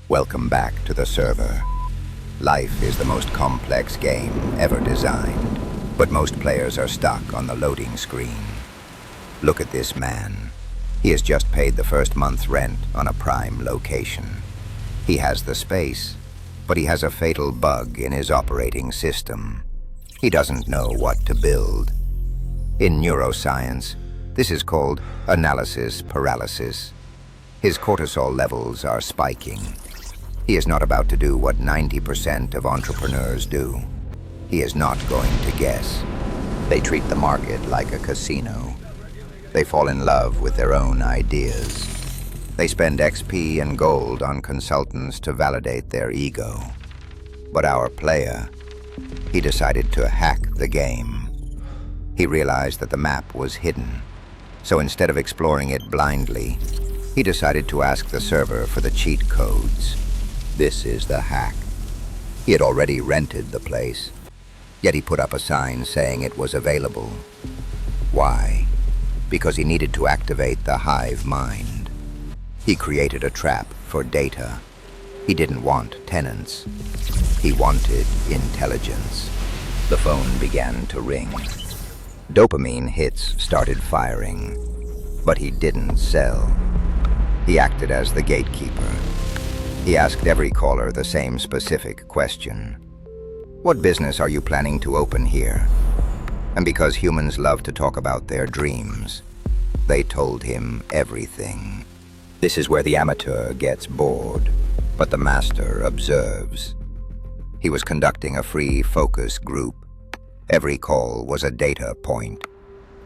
Welcome back to the server. Life is the most complex game ever designed, but most players are stuck on the loading screen. Look at this man. He has just paid the first month's rent on a prime location. He has the space, but he has a fatal bug in his operating system. He doesn't know what to build. In neuroscience, this is called analysis paralysis. His cortisol levels are spiking. He is not about to do what 90% of entrepreneurs do. He is not going to guess. They treat the market like a casino. They fall in love with their own ideas. They spend XP and gold on consultants to validate their ego. But our player, he decided to hack the game. He realized that the map was hidden. So instead of exploring it blindly, he decided to ask the server for the cheat codes. This is the hack. He had already rented the place, yet he put up a sign saying it was available. Why? Because he needed to activate the Hive Mind. He created a trap for data. He didn't want tenants. He wanted intelligence. The phone began to ring. Dopamine hits started firing, but he didn't sell. He acted as the gatekeeper. He asked every caller the same specific question. What business are you planning to open here? And because humans love to talk about their dreams, they told him everything. This is where the amateur gets bored, but the master observes. He was conducting a free focus group. Every call was a data point.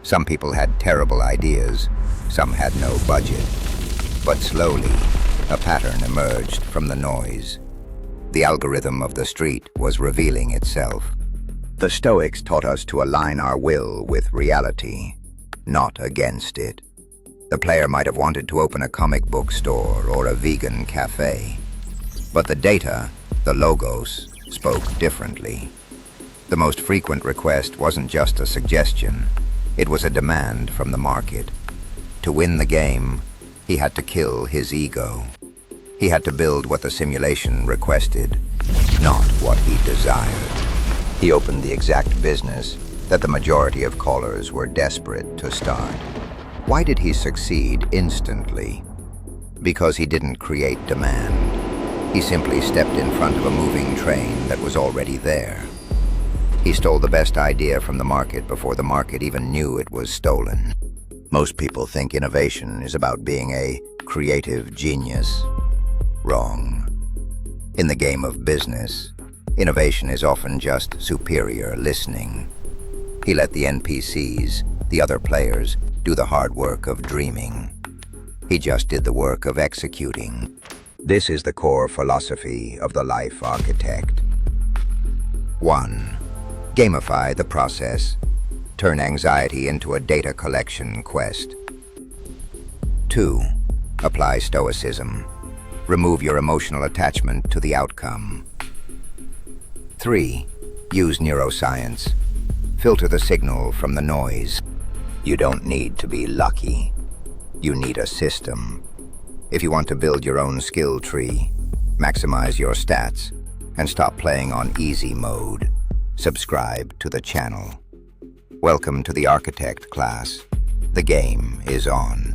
Some people had terrible ideas, some had no budget. But slowly, a pattern emerged from the noise. The algorithm of the street was revealing itself. The Stoics taught us to align our will with reality, not against it. The player might have wanted to open a comic book store or a vegan cafe. But the data, the logos, spoke differently. The most frequent request wasn't just a suggestion, it was a demand from the market. To win the game, he had to kill his ego. He had to build what the simulation requested, not what he desired. He opened the exact business that the majority of callers were desperate to start. Why did he succeed instantly? Because he didn't create demand. He simply stepped in front of a moving train that was already there. He stole the best idea from the market before the market even knew it was stolen. Most people think innovation is about being a creative genius. Wrong. In the game of business, innovation is often just superior listening. He let the NPCs, the other players, do the hard work of dreaming. He just did the work of executing. This is the core philosophy of the life architect. 1. Gamify the process. Turn anxiety into a data collection quest. 2. Apply Stoicism. Remove your emotional attachment to the outcome. 3. Use neuroscience. Filter the signal from the noise. You don't need to be lucky. You need a system. If you want to build your own skill tree, maximize your stats, and stop playing on easy mode, subscribe to the channel. Welcome to the Architect class. The game is on.